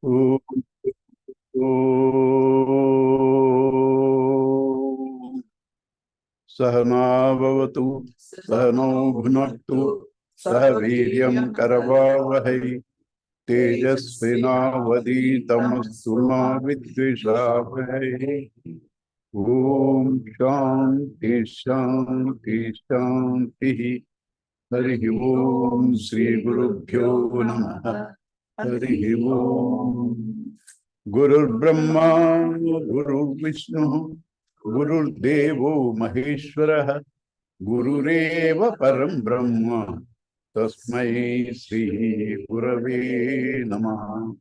Om. Sahana bhavatu, sahano bhunaktu, sah viryam karavavahai, tejasvinavadhitamastu ma vidvishavahai. Om Shanti Shanti Shanti. Hari Om Shri Gurubhyo Namaha. Hari Om. Gurur Brahma, Gurur Vishnu, Gurur Devo Maheshwara, Gurureva Param Brahma, Tasmai Shri Gurave Namaha.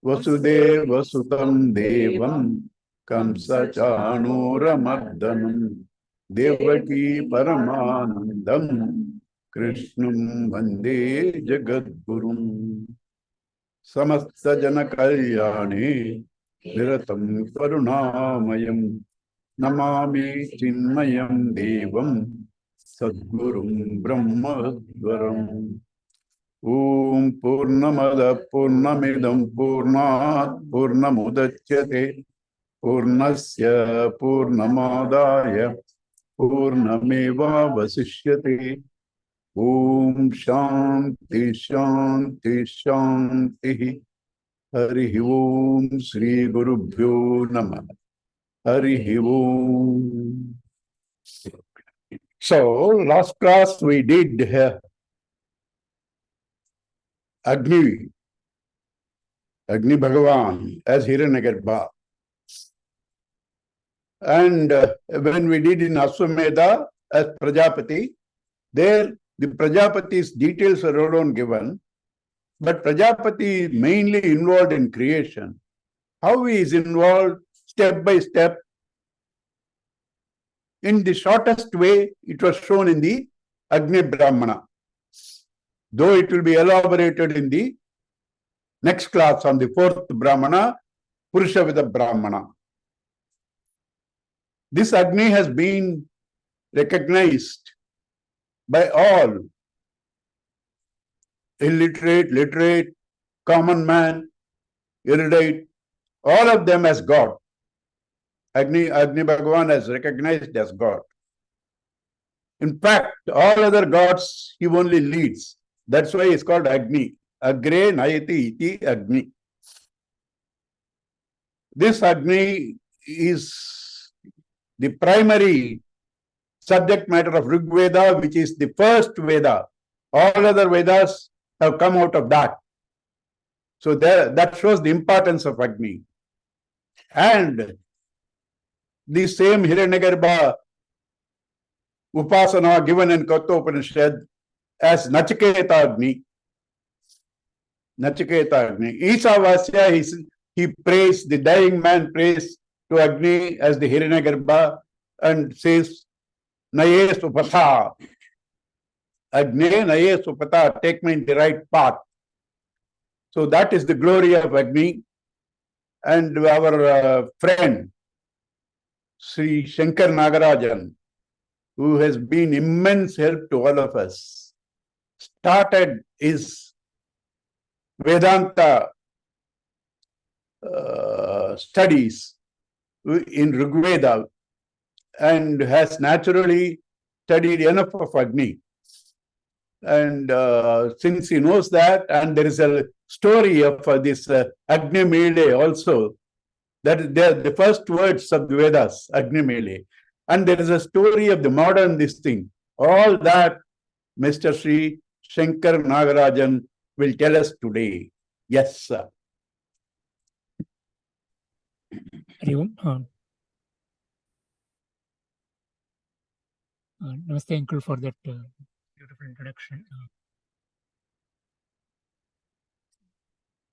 Vasudeva Sutam Devam Kamsa Chanuramardanam Devaki Paramanandam Krishnam Vande Jagadgurum. Samasta Jana Kalyane Viratam Karunamayam Namami Chinmayam Devam Sadgurum Brahmadvaram. Om Purnamada Purnamidam Purnat Purnamudachyate Purnasya Purnamadaya Purnameva Vasishyate. Om Shanti Shanti Shanti. Hari Om Shri Gurubhyo Namaha. Hari Om. So, last class we did Agni Bhagavan as Hiranyagarbha. And when we did in Aswamedha as Prajapati, there the Prajapati's details are alone given, but Prajapati is mainly involved in creation. How he is involved step by step, in the shortest way, it was shown in the Agni Brahmana, though it will be elaborated in the next class on the fourth Brahmana, Purushavida Brahmana. This Agni has been recognized by all, illiterate, literate, common man, erudite, all of them as God. Agni Bhagavan is recognized as God. In fact, all other gods he only leads. That's why it's called Agni. Agre Nayati iti Agni. This Agni is the primary subject matter of Rig Veda, which is the first Veda. All other Vedas have come out of that. So that shows the importance of Agni. And the same Hiranyagarbha Upasana given in Upanishad as Nachiketa Agni. Nachiketa Agni. Isavasya, he prays, the dying man prays to Agni as the Hiranyagarbha and says, Naye Supatha. Agni, Naye Supatha, take me in the right path. So that is the glory of Agni. And our friend, Sri Shankar Nagarajan, who has been immense help to all of us, started his Vedanta studies in Rig Veda and has naturally studied enough of Agni. And since he knows that, and there is a story of this Agni Mele also, that is the first words of the Vedas, Agni Mele. And there is a story of the modern this thing. All that Mr. Sri Shankar Nagarajan will tell us today. Yes, sir. Namaste, Uncle, for that beautiful introduction.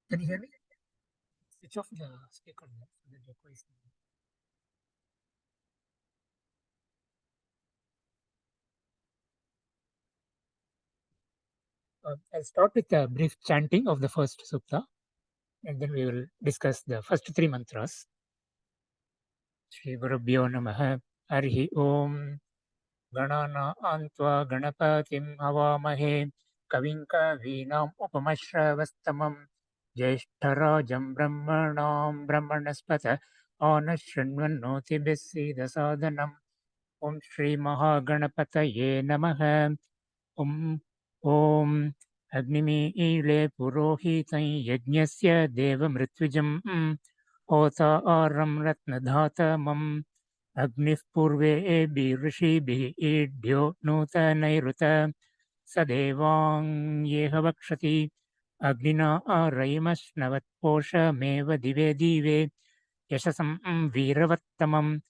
Can you hear me? Switch off the speaker. I'll start with a brief chanting of the first sukta, and then we will discuss the first three mantras. Shri Gurubhyo Namaha. Harihi Om. Ganana Antva Ganapatim Havamahe Kavinka Vinam Upamashravastamam ज्येष्ठराजं ब्रह्मणां ब्रह्मणस्पत आनशृण्वन्नोतिभिः सीदसादनम् ॐ श्रीमहागणपतये नमः। ॐ अग्निमीळे पुरोहितं यज्ञस्य देवमृत्युजं होतारं रत्नधातमम् अग्निः पूर्वेभिः ऋषिभिः ईढ्यो नूतनैरुत स देवाङ्गेह वक्षति अग्निना रयिमश्नवत्पोषमेव दिवे दिवे यशसं वीरवत्तमम्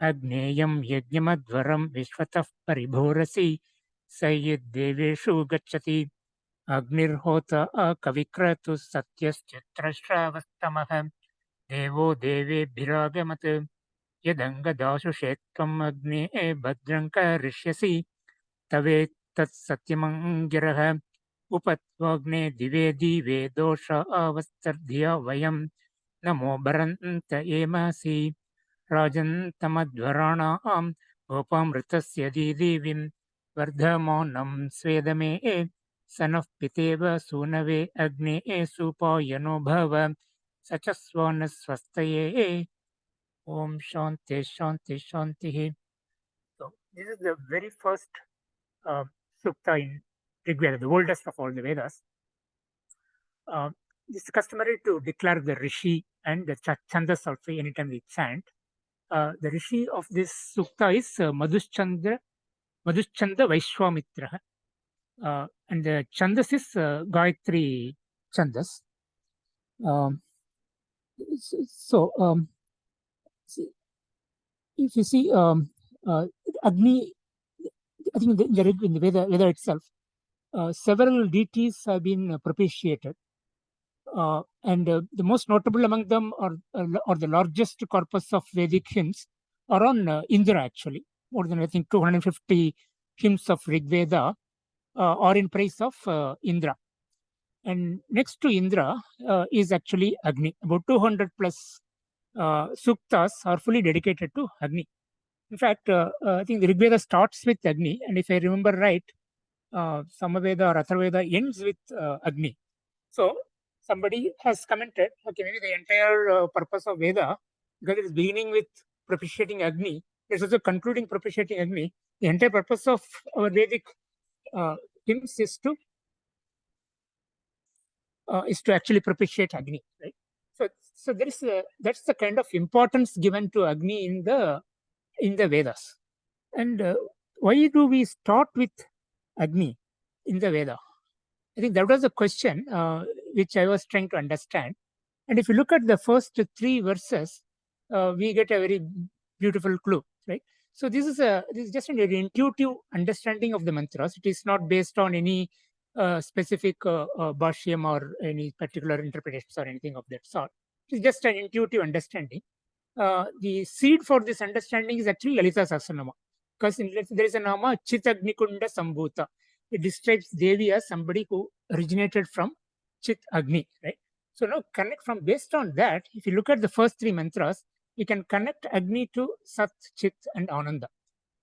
अग्नेयं यज्ञमध्वरं विश्वतः परिभूरसि स यद्देवेषु गच्छति अग्निर्होता कविक्रतुः सत्यश्चित्रश्रावस्तमः देवो देवेभिरागमत् यदङ्गदाशुषे त्वम् अग्ने भद्रं करिष्यसि तवेत्तत्सत्यमङ्गिरः उपत्वग्ने दिवे दिवे दोष अवस्तर्ध्य वयं नमो भरन्त एमसि राजन्तमध्वराणां गोपामृतस्य दीदिविं वर्धमानं स्वेदमे स नः पितेव सूनवे अग्ने सुपायनो भव स च स्वनस्वस्तये Om Shanti Shanti Shanti. So this is the very first sukta in Rig Veda, the oldest of all the Vedas. This is customary to declare the Rishi and the Chandas also anytime we chant. The Rishi of this sukta is Madhuschanda Vaishwamitra. And the Chandas is Gayatri Chandas. If you see Agni, I think in the Veda itself, several deities have been propitiated. And the most notable among them or the largest corpus of Vedic hymns are on Indra actually. More than I think 250 hymns of Rig Veda are in praise of Indra. And next to Indra is actually Agni. About 200 plus suktas are fully dedicated to Agni. In fact, I think the Rig Veda starts with Agni, and if I remember right, Samaveda or Atharvaveda ends with Agni. So somebody has commented, okay, maybe the entire purpose of Veda, because it is beginning with propitiating Agni, it's also concluding propitiating Agni. The entire purpose of our Vedic hymns is to actually propitiate Agni, right? So there is that's the kind of importance given to Agni in the Vedas. And why do we start with Agni in the Veda? I think that was a question which I was trying to understand. And if you look at the first 3 verses, we get a very beautiful clue, right? So this is just an intuitive understanding of the mantras. It is not based on any specific bhashyam or any particular interpretations or anything of that sort. It is just an intuitive understanding. The seed for this understanding is actually Lalita Sahasranama, because there is a nama Chitagnikunda Sambhuta. It describes Devi as somebody who originated from Chit Agni, right? So now connect from based on that, if you look at the first 3 mantras, you can connect Agni to Sat, Chit and Ananda.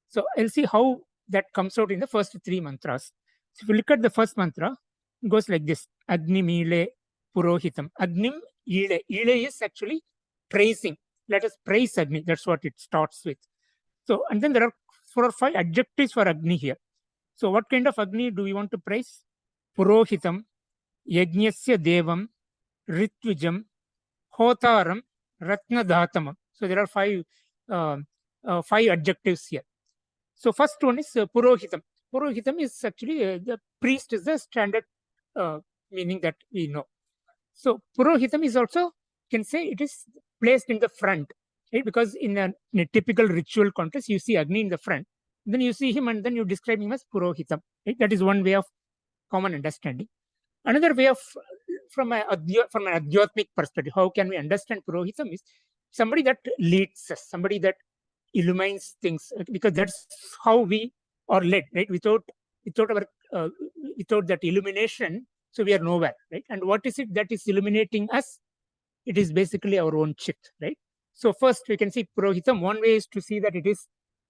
So I'll see how that comes out in the first 3 mantras. So if you look at the first mantra, it goes like this: Agni Mile Purohitam. Agnim Ile. Ile is actually praising. Let us praise Agni. That's what it starts with. So, and then there are 4 or 5 adjectives for Agni here. So what kind of Agni do we want to praise? Purohitam, Yajnasya Devam, Ritvijam, Hotaram, Ratnadhatamam. So there are 5 adjectives here. So first one is Purohitam. Purohitam is actually the priest is the standard meaning that we know. So Purohitam is also, you can say it is placed in the front, right? Because in a typical ritual context, you see Agni in the front, then you see him and then you describe him as Purohitam, right? That is one way of common understanding. Another way of, from an adhyatmic perspective, how can we understand Purohitam is somebody that leads us, somebody that illumines things, because that's how we are led, right? Without that illumination, so we are nowhere, right? And what is it that is illuminating us? It is basically our own chit, right? So first we can see Purohitam. One way is to see that it is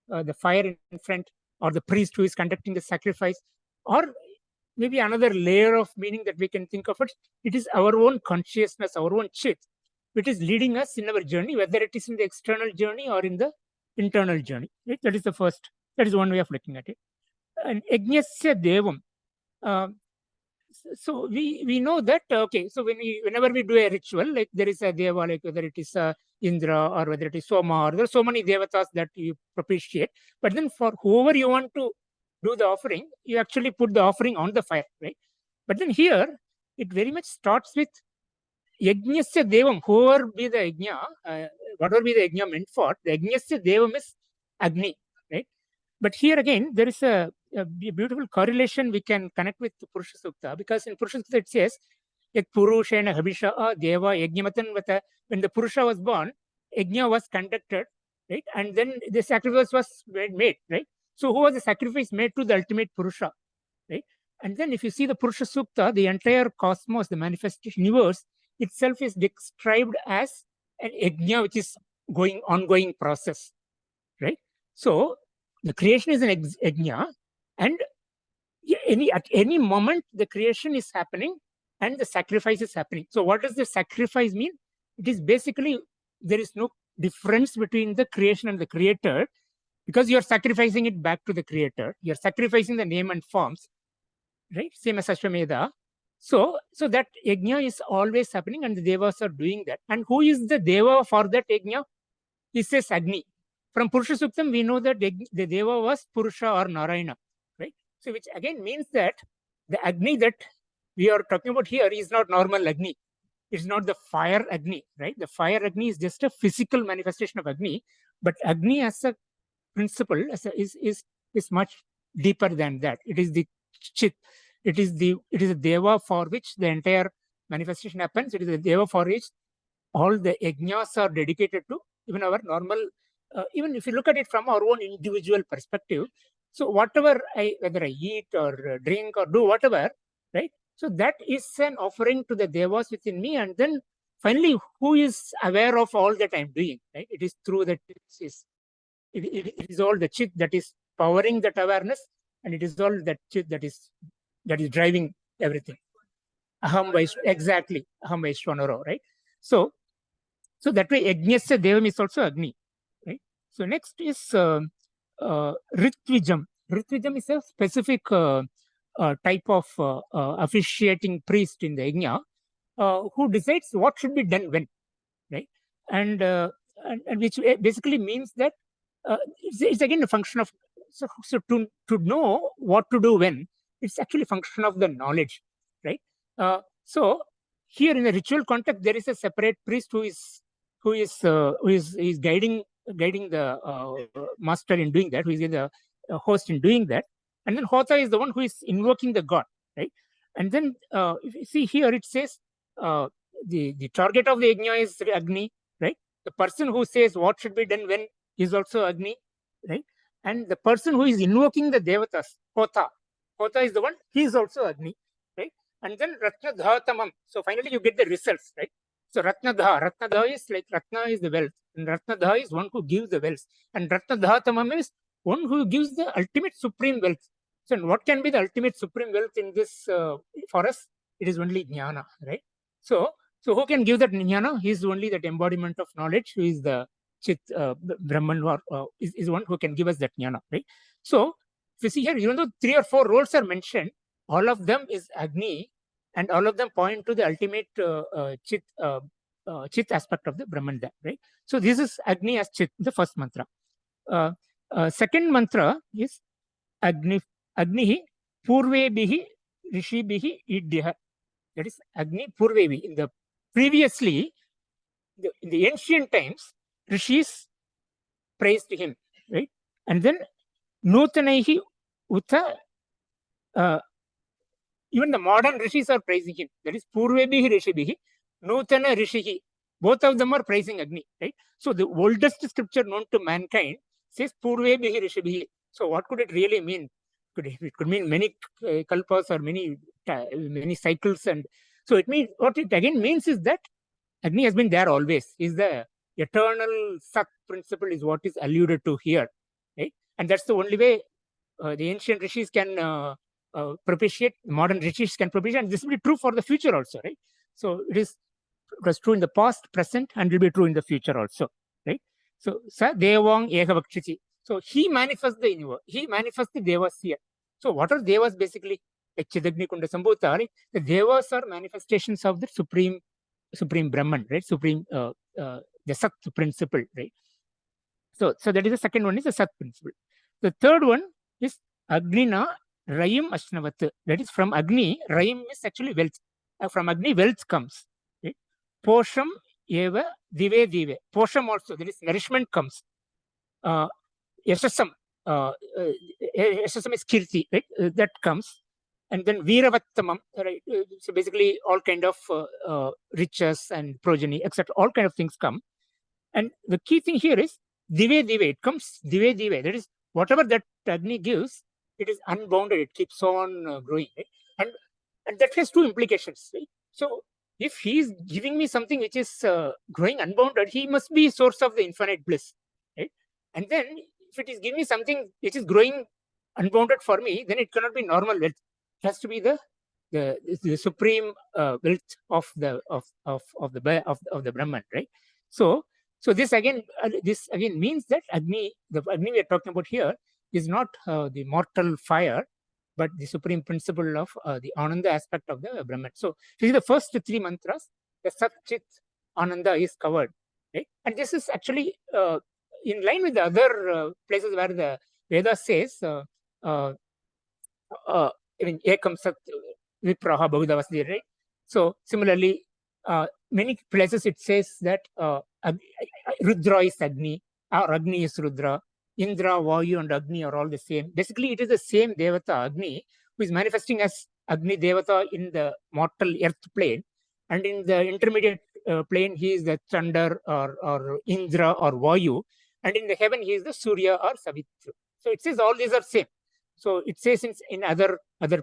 the fire in front, or the priest who is conducting the sacrifice, or maybe another layer of meaning that we can think of it. It is our own consciousness, our own chit, which is leading us in our journey, whether it is in the external journey or in the internal journey. Right? That is the first. That is one way of looking at it. And Yajnasya Devam. So we know that so whenever we do a ritual, like there is a deva, like whether it is Indra or whether it is Soma, or there are so many devatas that you propitiate. But then for whoever you want to do the offering, you actually put the offering on the fire, right? But then here it very much starts with Yajnasya Devam, whoever be the yajna, whatever be the yajna meant for, the Yajnasya Devam is Agni, right? But here again, there is a beautiful correlation we can connect with Purusha Sukta, because in Purusha Sukta it says, Yat Purushena Habisha Deva Yajnamatan Vata. When the Purusha was born, yajna was conducted, right? And then the sacrifice was made, right? So who was the sacrifice made to the ultimate Purusha, right? And then if you see the Purusha Sukta, the entire cosmos, the manifestation universe itself is described as an yajna, which is ongoing process, right? So the creation is an yajna, and at any moment the creation is happening and the sacrifice is happening. So what does the sacrifice mean? It is basically there is no difference between the creation and the creator, because you are sacrificing it back to the creator. You are sacrificing the name and forms, right? Same as Ashwamedha. So that yajna is always happening, and the devas are doing that. And who is the deva for that yajna? He says Agni. From Purusha Suktam, we know that the deva was Purusha or Narayana, right? So which again means that the Agni that we are talking about here is not normal Agni. It's not the fire Agni, right? The fire Agni is just a physical manifestation of Agni, but Agni as a principle is much deeper than that. It is the chit. It is a deva for which the entire manifestation happens. It is a deva for which all the yajnas are dedicated to. Even our normal, even if you look at it from our own individual perspective, so whatever whether I eat or drink or do whatever, right? So that is an offering to the devas within me, and then finally, who is aware of all that I'm doing, right? It is through that it is all the chit that is powering that awareness, and it is all that chit that is driving everything. Aham exactly, Aham Vaishwanaro, right? So that way, Yajnasya Devam is also Agni, right? So next is Ritvijam. Ritvijam is a specific type of officiating priest in the yajna who decides what should be done when, right? And which basically means that it's again a function of so to know what to do when, it's actually a function of the knowledge, right? So here in the ritual context, there is a separate priest who is guiding the master in doing that, who is the host in doing that, and then Hota is the one who is invoking the god, right? And then if you see here, it says the target of the yajna is Agni, right? The person who says what should be done when is also Agni, right? And the person who is invoking the devatas, Hota is the one, he is also Agni, right? And then Ratnadhatamam. So finally you get the results, right? So Ratnadha is like Ratna is the wealth, and Ratnadha is one who gives the wealth, and Ratnadhatamam is one who gives the ultimate supreme wealth. So what can be the ultimate supreme wealth in this for us? It is only jnana, right? So who can give that jnana? He is only that embodiment of knowledge, who is the Chit Brahman, is one who can give us that jnana, right? So if you see here, even though 3 or 4 roles are mentioned, all of them is Agni, and all of them point to the ultimate Chit aspect of the Brahman, right? So this is Agni as Chit, the first mantra. Second mantra is Agni Purvebihi Rishibihi Idyah. That is Agni Purvebi. In the previously, in the ancient times, Rishis praised him, right? And then Nutanaihi Uta, even the modern Rishis are praising him. That is Purvebihi Rishibihi, Nutana Rishihi. Both of them are praising Agni, right? So the oldest scripture known to mankind says Purvebihi Rishibihi. So what could it really mean? It could mean many kalpas or many cycles. And so it means, what it again means is that Agni has been there always. Is the eternal Sat principle is what is alluded to here, right? And that's the only way the ancient rishis can propitiate, modern rishis can propitiate, and this will be true for the future also, right? So it was true in the past, present, and will be true in the future also, right? So Sa Devang Ekavakshiti. So he manifests the universe. He manifests the Devas here. So what are Devas basically? Like Chidagni Kunda Sambhuta, right? The Devas are manifestations of the supreme Brahman, right? The Sat principle, right? So that is the second one, is the Sat principle. The third one is Agnina Rayim Ashnavat. That is from Agni. Rayim is actually wealth. From Agni, wealth comes. Right? Posham eva dive dive. Posham also, there is nourishment comes. Yashasam. Yashasam is kirti, right? That comes. And then Veeravattamam, right? So basically all kind of riches and progeny, etc. All kind of things come. And the key thing here is dive dive. It comes dive dive. That is, whatever that Agni gives, it is unbounded. It keeps on growing. Right? And that has two implications. Right? So if he is giving me something which is growing unbounded, he must be source of the infinite bliss. Right? And then if it is giving me something which is growing unbounded for me, then it cannot be normal wealth. It has to be the supreme wealth of the Brahman. Right? So this again means that Agni, the Agni we are talking about here, is not the mortal fire, but the supreme principle of the Ananda aspect of the Brahman. So this is the first three mantras. The Sat Chit Ananda is covered, right? And this is actually in line with the other places where the Veda says, Ekam Sat Vipraha Bahudavasdi, right? So similarly, many places it says that Rudra is Agni, or Agni is Rudra. Indra, Vayu, and Agni are all the same. Basically, it is the same Devata, Agni, who is manifesting as Agni Devata in the mortal earth plane. And in the intermediate plane, he is the Chandar or Indra or Vayu. And in the heaven, he is the Surya or Savitri. So it says all these are same. So it says in other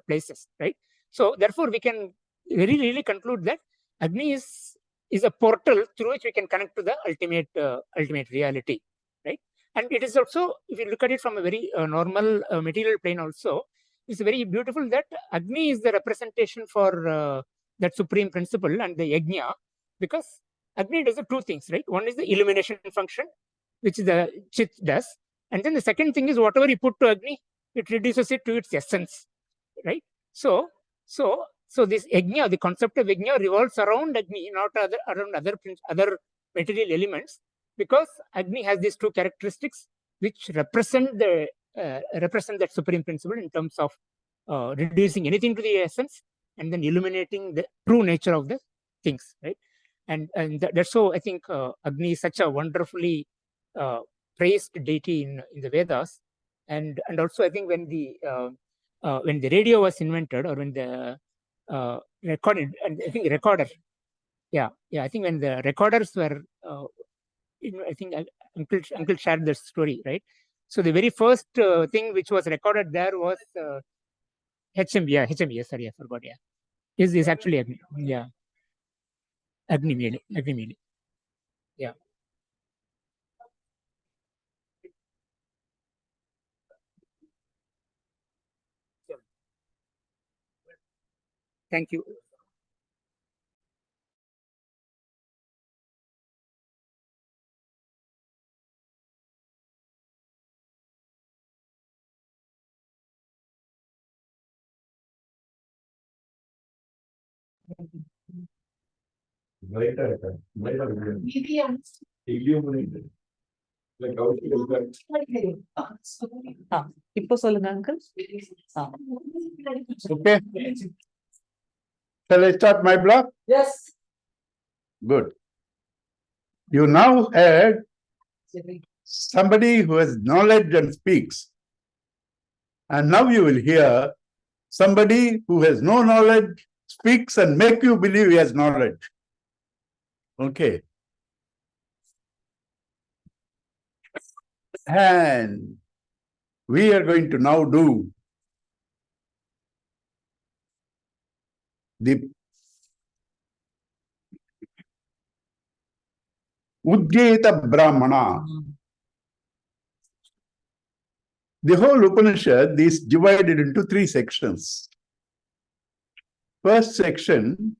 places, right? So therefore, we can very really conclude that Agni is a portal through which we can connect to the ultimate reality, right? And it is also, if you look at it from a very normal material plane also, it's very beautiful that Agni is the representation for that supreme principle and the yajna, because Agni does the two things, right? One is the illumination function, which the Chit does. And then the second thing is whatever you put to Agni, it reduces it to its essence, right? So this yajna, the concept of yajna revolves around Agni, not around other material elements, because Agni has these two characteristics which represent that supreme principle in terms of reducing anything to the essence and then illuminating the true nature of the things, right? And that's so I think Agni is such a wonderfully praised deity in the Vedas, and also I think when the radio was invented, or when the recorded, and I think recorder, I think when the recorders were I think uncle shared this story, right? So the very first thing which was recorded there was HM, sorry, I forgot. Is actually Agni. Agni Mele. Yeah. Thank you. இப்போ சொல்லுங்க uncle. Okay. Shall I start my block? Yes. Good. You now heard somebody who has knowledge and speaks. And now you will hear somebody who has no knowledge, speaks and make you believe he has knowledge. Okay. And we are going to now do the Udgeta Brahmana. The whole Upanishad is divided into 3 sections. First section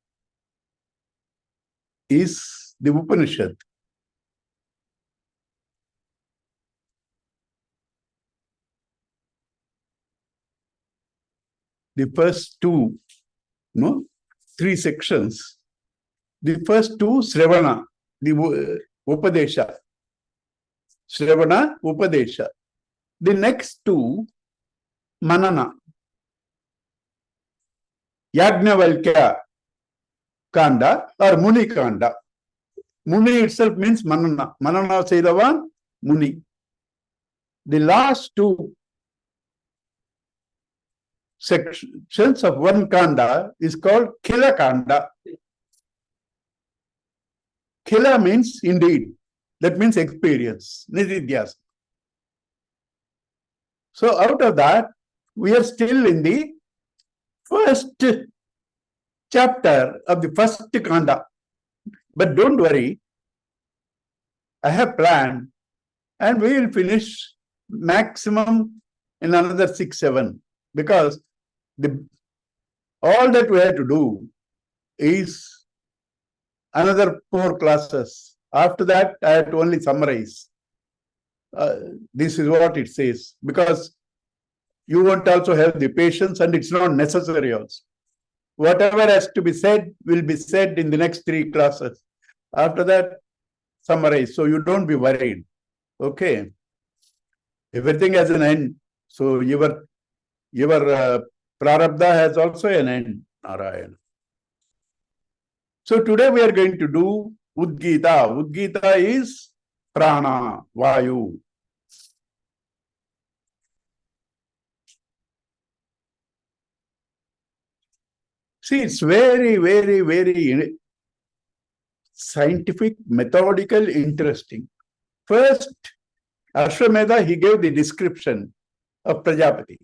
is the Upanishad. The first two, 3 sections. The first two, Sravana, the Upadesha. Sravana, Upadesha. The next two, Manana. Yajnavalkya Kanda or Muni Kanda. Muni itself means Manana. Manana Saidavan, Muni. The last two sections of one Kanda is called Khila Kanda. Khila means indeed. That means experience. Nididhyas. So out of that, we are still in the first chapter of the first Kanda. But don't worry, I have planned and we will finish maximum in another 6-7 because all that we have to do is another 4 classes. After that, I have to only summarize. This is what it says because you won't also have the patience and it's not necessary also. Whatever has to be said will be said in the next 3 classes. After that, summarize. So you don't be worried. Okay. Everything has an end. So your prarabdha has also an end, Narayana. So today we are going to do Udgita. Udgita is prana, vayu. See, it's very, very, very scientific, methodical, interesting. First, Ashwamedha, he gave the description of Prajapati.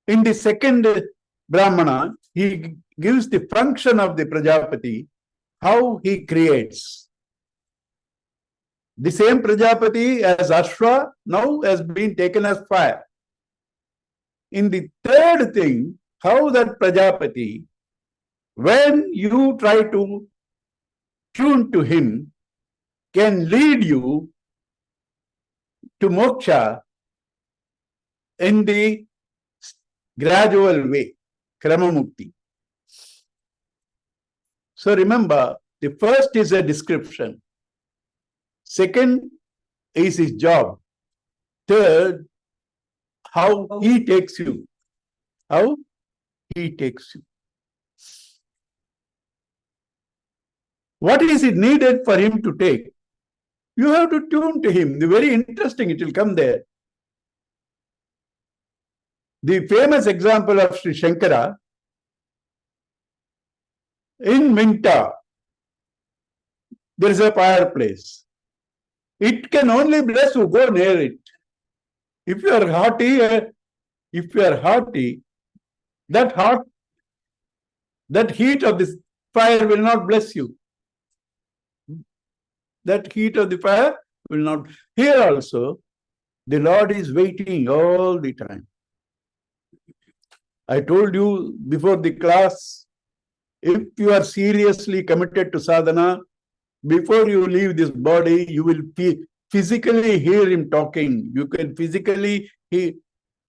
In the second Brahmana, he gives the function of the Prajapati, how he creates. The same Prajapati as Ashwa now has been taken as fire. In the third thing, how that Prajapati, when you try to tune to him, can lead you to moksha in the gradual way, Kramamukti. So remember, the first is a description. Second is his job. Third, how he takes you. How he takes you. What is it needed for him to take? You have to tune to him. The very interesting, it will come there. The famous example of Sri Shankara, in winter, there is a fireplace. It can only bless who go near it. If you are haughty, that heat of this fire will not bless you. That heat of the fire will not. Here also, the Lord is waiting all the time. I told you before the class, if you are seriously committed to sadhana, before you leave this body, you will physically hear him talking. You can physically feel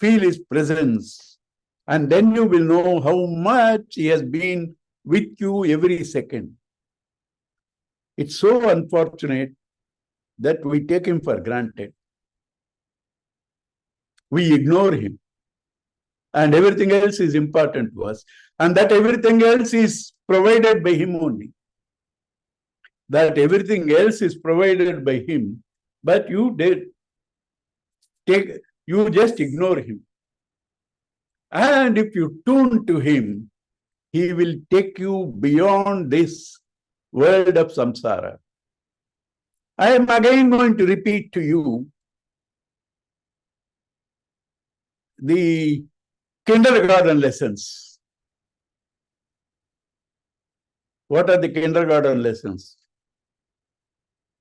his presence. And then you will know how much he has been with you every second. It's so unfortunate that we take him for granted. We ignore him. And everything else is important to us. And that everything else is provided by him only. That everything else is provided by him. But you just ignore him. And if you tune to him, he will take you beyond this world of samsara. I am again going to repeat to you the kindergarten lessons. What are the kindergarten lessons?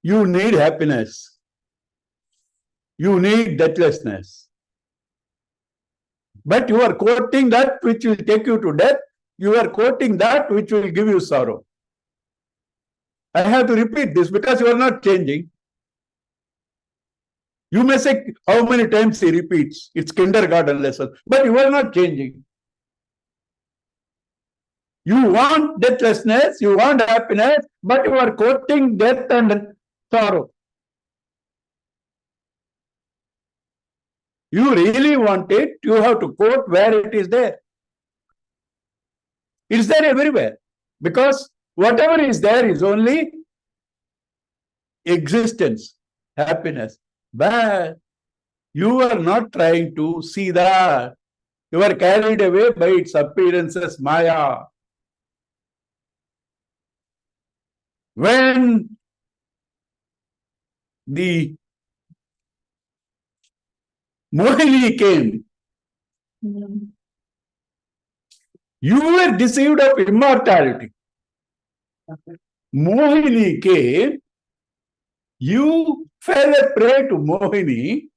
You need happiness. You need deathlessness. But you are quoting that which will take you to death. You are quoting that which will give you sorrow. I have to repeat this because you are not changing. You may say how many times he repeats. It's kindergarten lesson. But you are not changing. You want deathlessness, you want happiness, but you are quoting death and sorrow. You really want it, you have to quote where it is there. It's there everywhere. Because whatever is there is only existence, happiness. But you are not trying to see that. You are carried away by its appearances, Maya. When the Mohini came, you were deceived of immortality. Mohini came, you fell a prey to Mohini,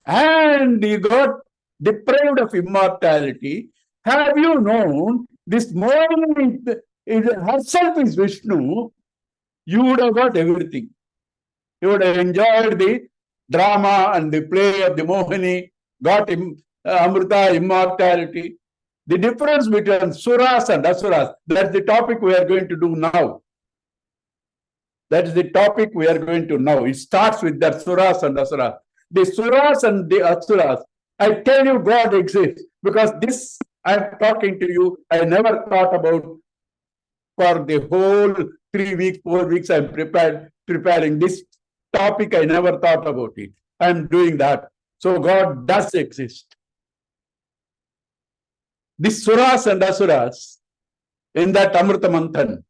and you got deprived of immortality. Have you known this Mohini herself is Vishnu, you would have got everything. You would have enjoyed the drama and the play of the Mohini, got Amrita, immortality. The difference between Suras and Asuras, that's the topic we are going to do now. That is the topic we are going to know. It starts with that Suras and Asuras. The Suras and the Asuras, I tell you God exists because this I am talking to you, I never thought about for the whole 3 weeks, 4 weeks I am preparing this topic. I never thought about it. I am doing that. So God does exist. The Suras and Asuras in that Amrita Manthan.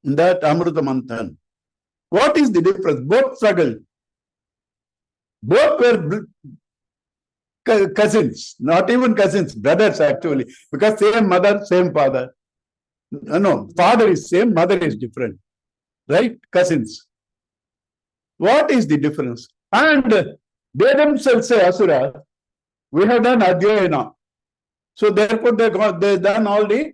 In that Amrita Manthan. What is the difference? Both struggled. Both were cousins, not even cousins, brothers actually, because same mother, same father. No, father is same, mother is different. Right? Cousins. What is the difference? And they themselves say, Asura, we have done Adhyayana. So therefore they done all the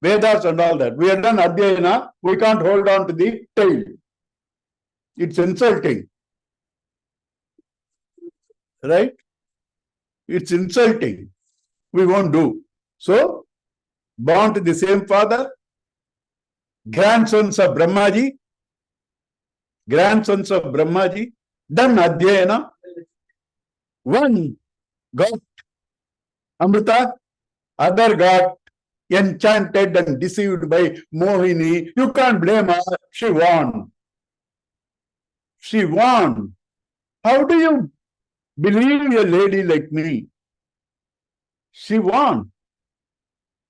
Vedas and all that. We have done Adhyayana, we can't hold on to the tail. It's insulting. Right? It's insulting. We won't do. So, born to the same father, grandsons of Brahmaji, done Adhyayana. One got Amrita, other got enchanted and deceived by Mohini. You can't blame her. She won. She won. How do you believe a lady like me? She won.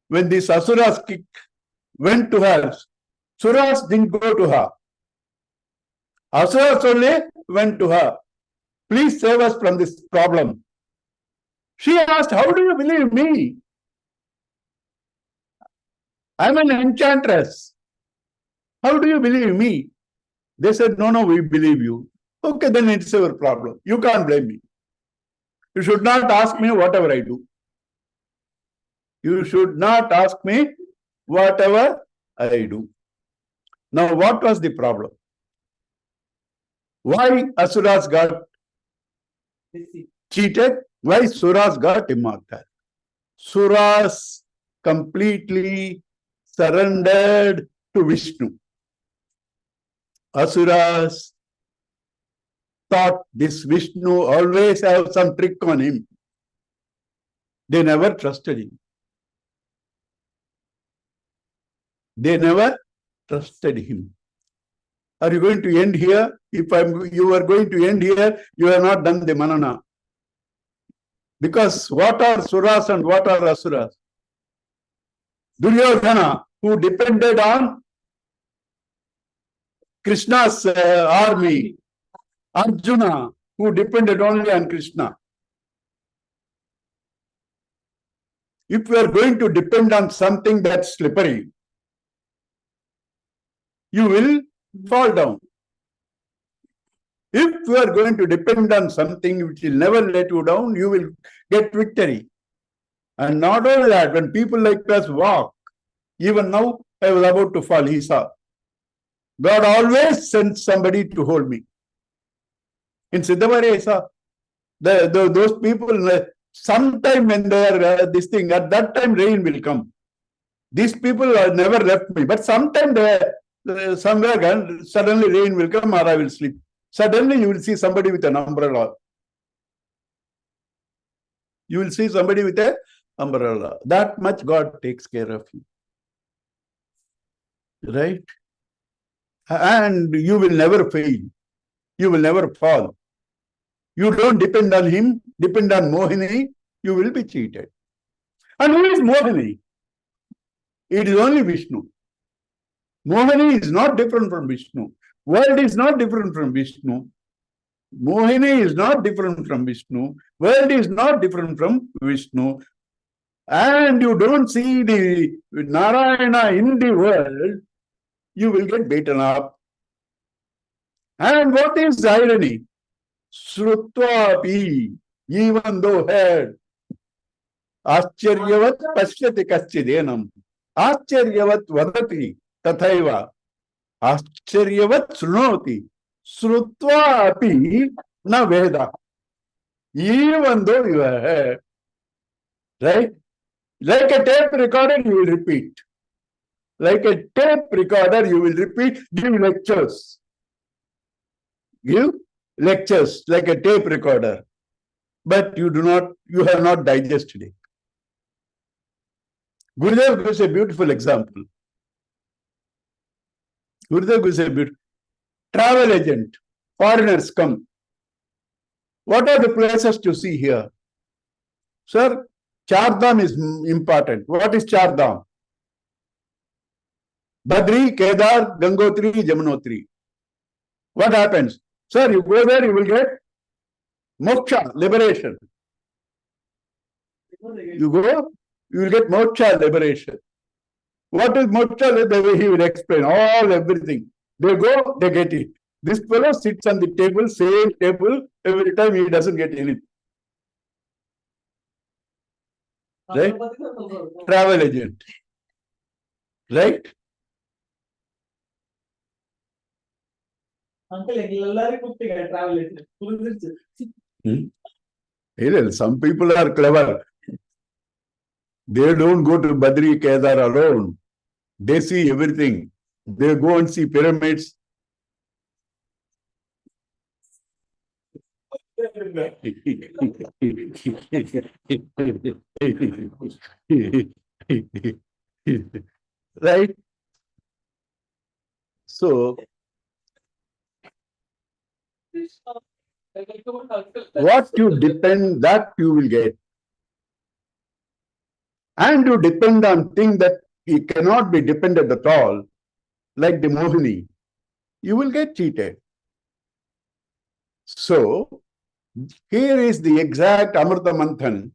When the Asuras went to her, Suras didn't go to her. Asuras only went to her. Please save us from this problem. She asked, how do you believe me? I'm an enchantress. How do you believe me? They said, no, we believe you. Okay, then it's your problem. You can't blame me. You should not ask me whatever I do. You should not ask me whatever I do. Now, what was the problem? Why Asuras got cheated? Why Suras got immortal? Suras completely surrendered to Vishnu. Asuras thought this Vishnu always have some trick on him. They never trusted him. They never trusted him. Are you going to end here? If you are going to end here, you have not done the manana. Because what are Suras and what are Asuras? Duryodhana, who depended on Krishna's army. Arjuna, who depended only on Krishna. If you are going to depend on something that's slippery, you will fall down. If you are going to depend on something which will never let you down, you will get victory. And not only that, when people like us walk, even now I was about to fall, he saw. God always sends somebody to hold me. In Siddhamari, I saw those people, sometime when they are this thing, at that time rain will come. These people never left me, but sometime somewhere suddenly rain will come or I will sleep. Suddenly you will see somebody with an umbrella. You will see somebody with an umbrella. That much God takes care of you. Right? And you will never fail. You will never fall. You don't depend on him, depend on Mohini, you will be cheated. And who is Mohini? It is only Vishnu. Mohini is not different from Vishnu. World is not different from Vishnu. Mohini is not different from Vishnu. World is not different from Vishnu. And you don't see the Narayana in the world, you will get beaten up. And what is the irony? Shrutvapi, even though heard, Ascharyavat pashyati kaschidenam, Ascharyavat vadati tathaiva, Ascharyavat shrunoti, Shrutvapi na veda. Even though you have heard, right? Like a tape recorder, you will repeat. Like a tape recorder, you will repeat, give lectures. Give lectures like a tape recorder. But you have not digested it. Gurudev gives a beautiful example. Gurudev gives a beautiful travel agent. Foreigners come. What are the places to see here? Sir, Chardham is important. What is Chardham? Badri, Kedar, Gangotri, Jamunotri. What happens? Sir, you go there, you will get moksha, liberation. You go, you will get moksha, liberation. What is moksha? The way he will explain everything. They go, they get it. This fellow sits on the table, same table, every time he doesn't get anything. Right? Travel agent. Right? Some people are clever. They don't go to Badri Kedar alone. They see everything. They go and see pyramids. Right? So, what you depend, that you will get. And you depend on things that you cannot be dependent at all, like the Mohini, you will get cheated. So, here is the exact Amrita Manthan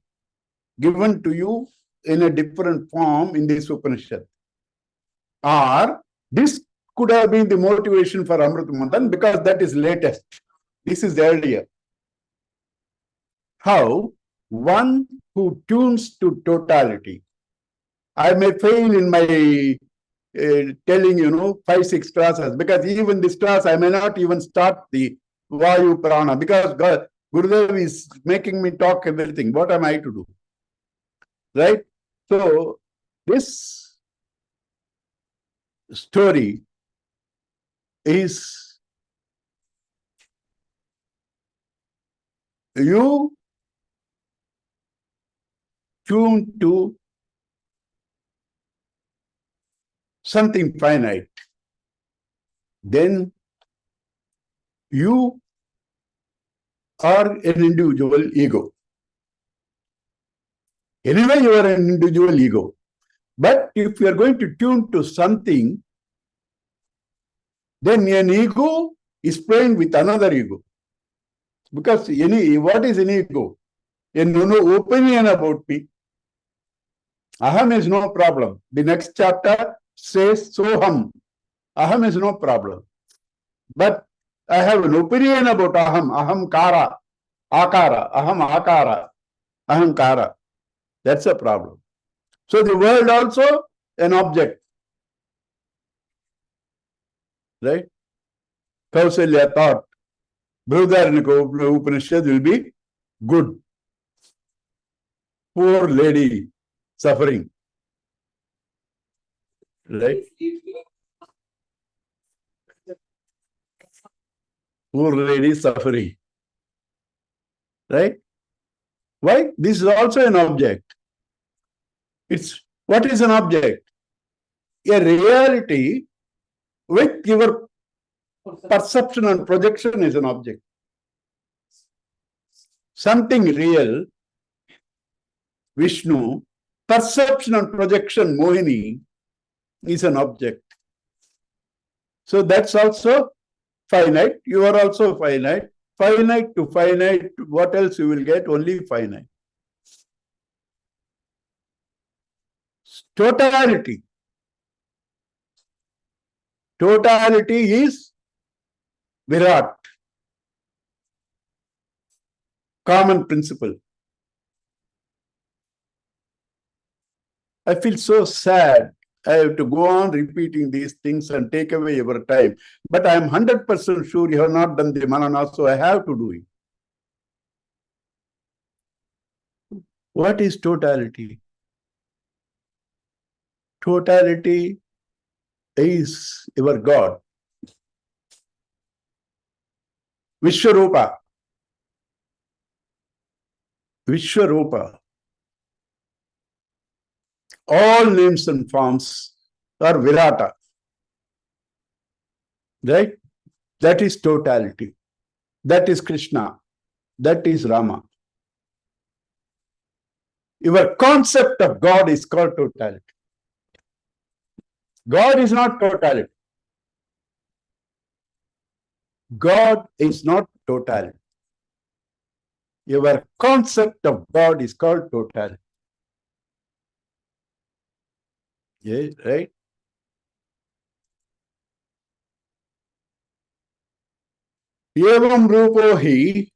given to you in a different form in this Upanishad. Or, this could have been the motivation for Amrita Manthan because that is latest. This is earlier. How one who tunes to totality. I may fail in my telling, 5-6 classes, because even this class I may not even start the Vayu Prana because Gurudev is making me talk everything. What am I to do? Right? So, this story is you tune to something finite. Then you are an individual ego. Anyway, you are an individual ego. But if you are going to tune to something, then an ego is playing with another ego. Because what is an ego? No opinion about me. Aham is no problem. The next chapter says Soham. Aham is no problem. But I have an opinion about aham kara, akara, aham akara, ahankara. That's a problem. So the world also an object. Right? Kausalya thought, Brihadaranyaka Upanishad will be good. Poor lady suffering. Right? Poor lady suffering. Right? Why? This is also an object. What is an object? A reality with your perception and projection is an object. Something real, Vishnu, perception and projection, Mohini, is an object. So that's also finite. You are also finite. Finite to finite, what else you will get? Only finite. Totality. Totality is Virat. Common principle. I feel so sad. I have to go on repeating these things and take away your time. But I am 100% sure you have not done the manana, so I have to do it. What is totality? Totality is your God. Vishwarupa. Vishwarupa. All names and forms are Virata. Right? That is totality. That is Krishna. That is Rama. Your concept of God is called totality. God is not totality. God is not totality. Your concept of God is called totality. Yeah, right? Evam Rupo Hi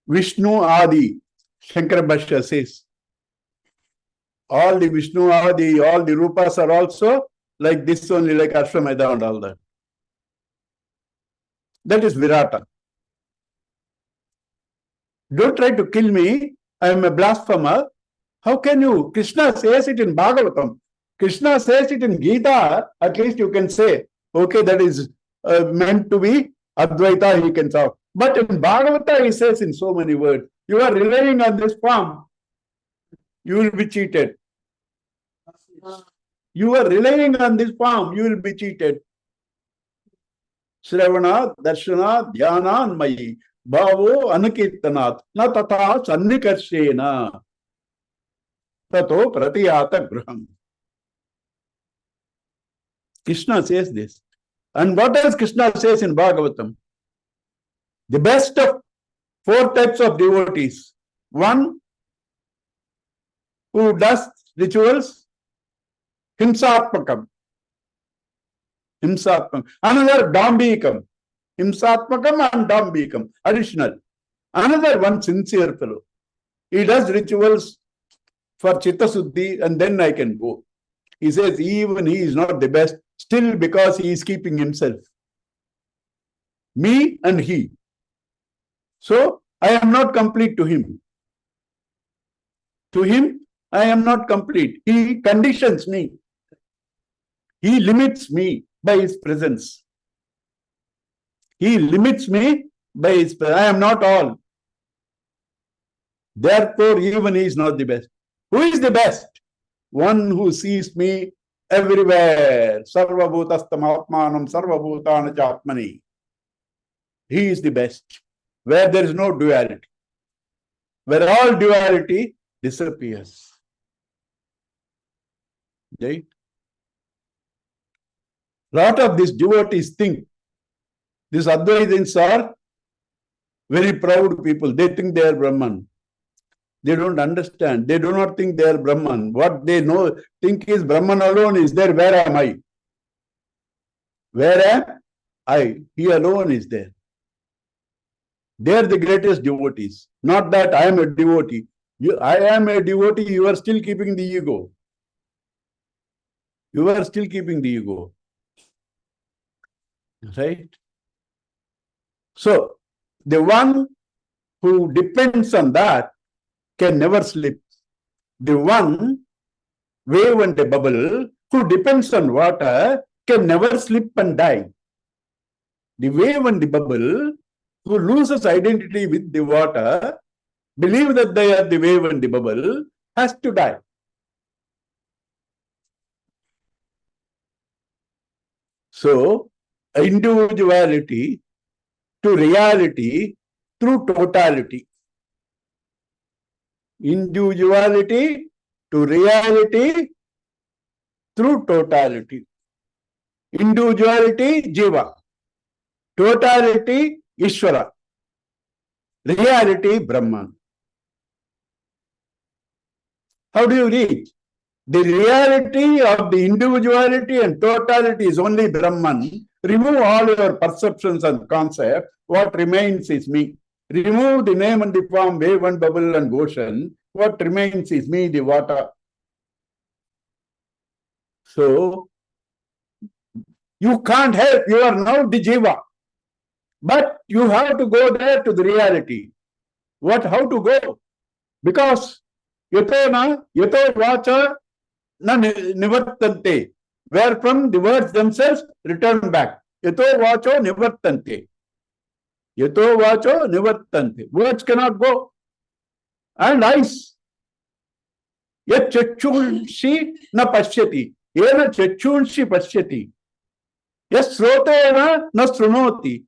Vishnu Adi. Shankara Bhashya says. All the Vishnu Adi, all the Rupas are also like this only, like Ashwamedha and all that. That is Virata. Don't try to kill me. I am a blasphemer. How can you? Krishna says it in Bhagavatam. Krishna says it in Gita. At least you can say, okay, that is meant to be Advaita, he can talk. But in Bhagavata, he says in so many words, you are relying on this form. You will be cheated. You are relying on this form. You will be cheated. Shravana, Darshana, Dhyana, Mayi. Bhavo Anukirtanat. Na tata Sannikarshena. Tato Pratiyata Graham. Krishna says this. And what else Krishna says in Bhagavatam? The best of 4 types of devotees. One who does rituals, Himsatmakam. Himsatmakam. Another Dambikam. Himsatmakam and Dambikam. Additional. Another one sincere fellow. He does rituals for Chitta Suddhi and then I can go. He says even he is not the best, still because he is keeping himself. Me and he. So I am not complete to him. To him, I am not complete. He conditions me. He limits me by his presence. He limits me by his presence. I am not all. Therefore, even he is not the best. Who is the best? One who sees me everywhere. Sarva bhutastam atmanam sarva bhutana chapmani. He is the best. Where there is no duality. Where all duality disappears. Right? Lot of these devotees think these Advaitins are very proud people. They think they are Brahman. They don't understand. They do not think they are Brahman. What they think is Brahman alone is there. Where am I? Where am He alone is there. They are the greatest devotees. Not that I am a devotee. I am a devotee, you are still keeping the ego. You are still keeping the ego. Right? So, the one who depends on that can never slip. The one, wave and a bubble, who depends on water can never slip and die. The wave and the bubble, who loses identity with the water, believe that they are the wave and the bubble, has to die. So, individuality to reality through totality. Individuality to reality through totality. Individuality, Jiva. Totality, Ishvara. Reality, Brahman. How do you reach? The reality of the individuality and totality is only Brahman. Remove all your perceptions and concepts. What remains is me. Remove the name and the form, wave and bubble and ocean. What remains is me, the water. So, you can't help. You are now the Jiva. But you have to go there to the reality. How to go? Because yato vacha na nivartante. Wherefrom the words themselves return back. Yato vacho nivartante. Yato vacho nivartante. Words cannot go. And eyes. Yat chachunshi na pashyati. Yena chachunshi pashyati. Yes, srotena na srunoti.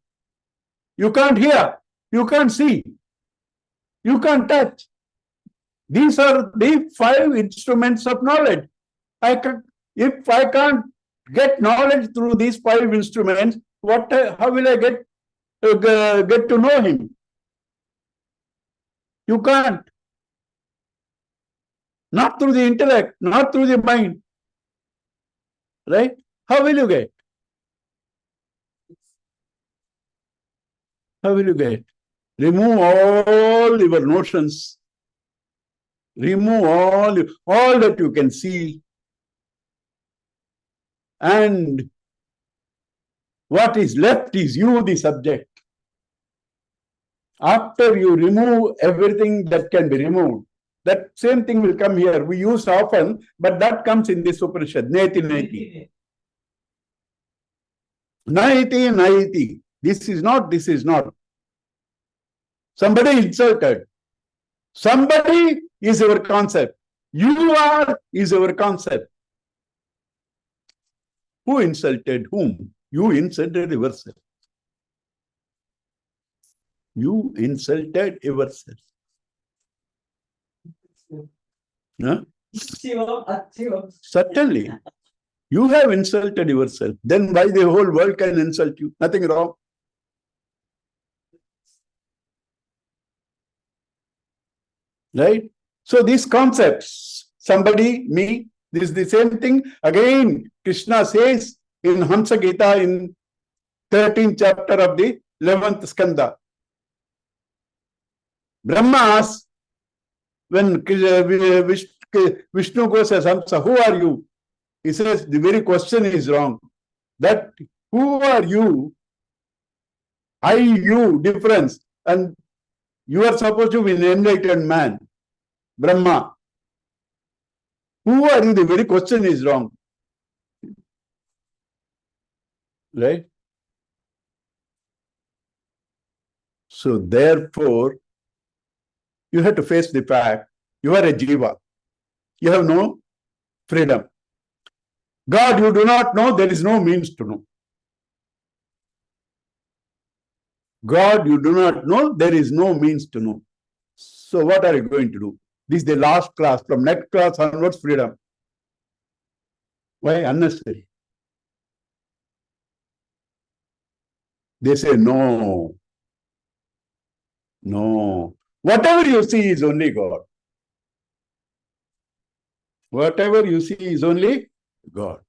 You can't hear. You can't see. You can't touch. These are the 5 instruments of knowledge. If I can't get knowledge through these 5 instruments, how will I get to know him? You can't. Not through the intellect, not through the mind. Right? How will you get? How will you get? Remove all your notions. Remove all that you can see. And what is left is you, the subject. After you remove everything that can be removed, that same thing will come here. We use often, but that comes in this Upanishad. Neti, neti. Naiti, naiti. This is not, this is not. Somebody insulted. Somebody is our concept. You are is our concept. Who insulted whom? You insulted yourself. You insulted yourself. Huh? Certainly. You have insulted yourself. Then why the whole world can insult you? Nothing wrong. Right? So these concepts, somebody, me, this is the same thing. Again, Krishna says in Hamsa Gita in 13th chapter of the 11th skanda. Brahma asks, when Vishnu goes as Hamsa, who are you? He says, the very question is wrong. That who are you? I, you, difference. And you are supposed to be an enlightened man. Brahma. Who are you? The very question is wrong. Right? So therefore, you have to face the fact, you are a jiva. You have no freedom. God, you do not know, there is no means to know. God, you do not know, there is no means to know. So what are you going to do? This is the last class. From next class onwards, freedom. Why? Unnecessary. They say, no. No. Whatever you see is only God. Whatever you see is only God.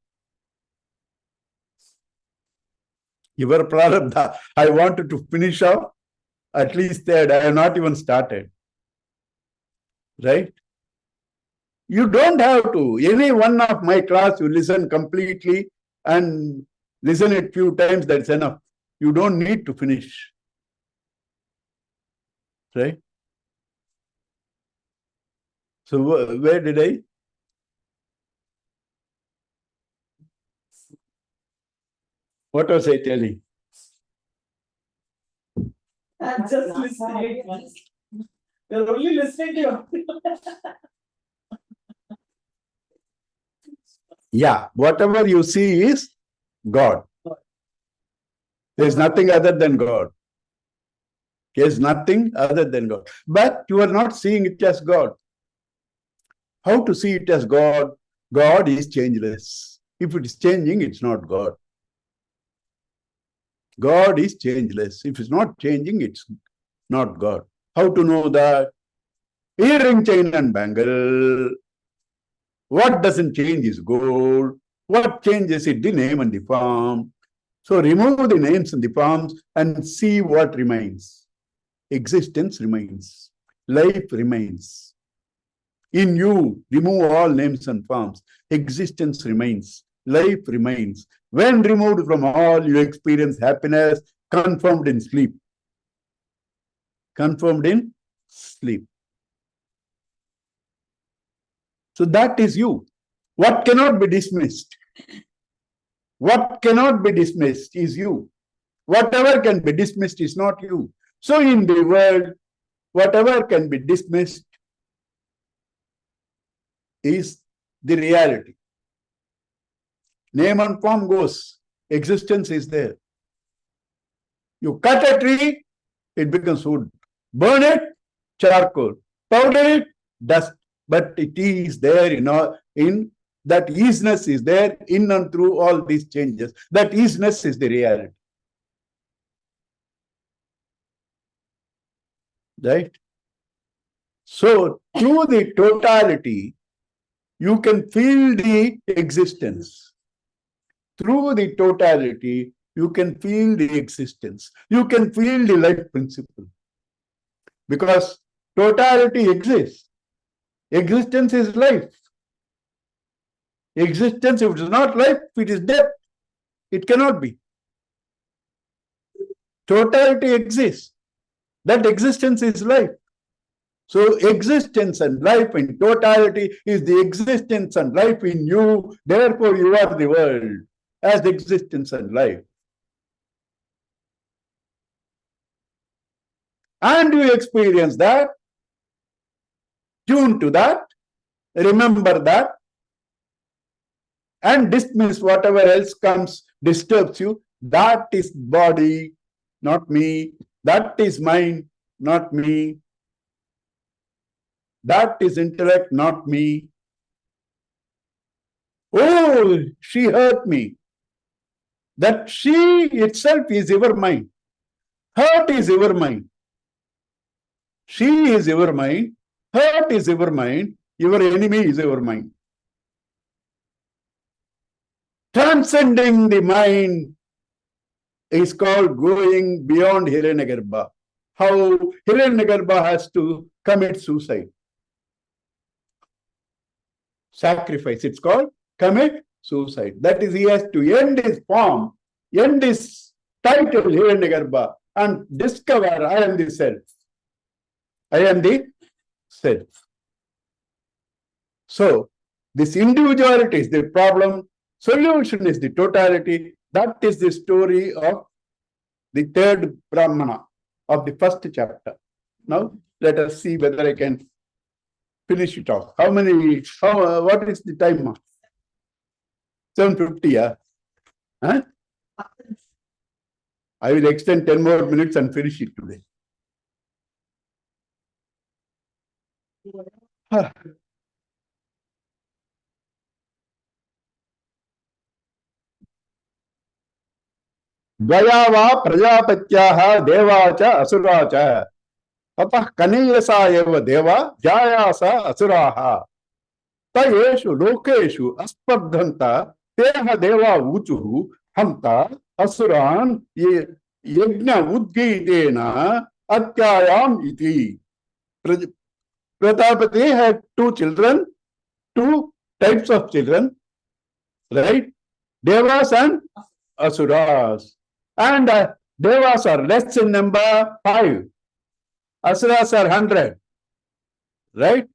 Your prarabdha. I wanted to finish off at least third. I have not even started. Right? You don't have to. Any one of my class, you listen completely and listen it few times, that's enough. You don't need to finish. Right? So where did I? What was I telling? I'm just listening. You're only listening to you. Yeah, whatever you see is God. There's nothing other than God. There's nothing other than God. But you are not seeing it as God. How to see it as God? God is changeless. If it is changing, it's not God. God is changeless. If it's not changing, it's not God. How to know that? Earring, chain and bangle. What doesn't change is gold. What changes it? The name and the form. So remove the names and the forms and see what remains. Existence remains. Life remains. In you, remove all names and forms. Existence remains. Life remains. When removed from all, you experience happiness confirmed in sleep. Confirmed in sleep. So that is you. What cannot be dismissed? What cannot be dismissed is you. Whatever can be dismissed is not you. So in the world, whatever can be dismissed is the reality. Name and form goes. Existence is there. You cut a tree, it becomes wood. Burn it, charcoal. Powder it, dust. But it is there in that easiness is there in and through all these changes. That easiness is the reality. Right? So through the totality, you can feel the existence. Through the totality, you can feel the existence. You can feel the life principle. Because totality exists. Existence is life. Existence, if it is not life, it is death. It cannot be. Totality exists. That existence is life. So existence and life in totality is the existence and life in you. Therefore, you are the world as the existence and life. And you experience that, tune to that, remember that, and dismiss whatever else comes, disturbs you. That is body, not me. That is mind, not me. That is intellect, not me. Oh, she hurt me. That she itself is your mind. Hurt is your mind. She is your mind. Hurt is your mind. Your enemy is your mind. Transcending the mind is called going beyond Hiranyagarbha. How Hiranyagarbha has to commit suicide. Sacrifice. It's called commit suicide. That is, he has to end his form, end his title Hiranyagarbha, and discover I am the self. I am the self. So, this individuality is the problem. Solution is the totality. That is the story of the third Brahmana of the first chapter. Now, let us see whether I can finish it off. What is the time? 7:50, yeah? Huh? I will extend 10 more minutes and finish it today. द्वया वा प्रजापत्याः देवा च असुरा च ततः कनीयसा एव देवा जायासा असुराः तयेषु लोकेषु अस्पर्धन्त Teh देवा ऊचुः Hanta Asuran Yajna Udgitena Atyayam iti. Prajapati had two children, two types of children, right? Devas and Asuras. And Devas are less in number 5. Asuras are 100. Right?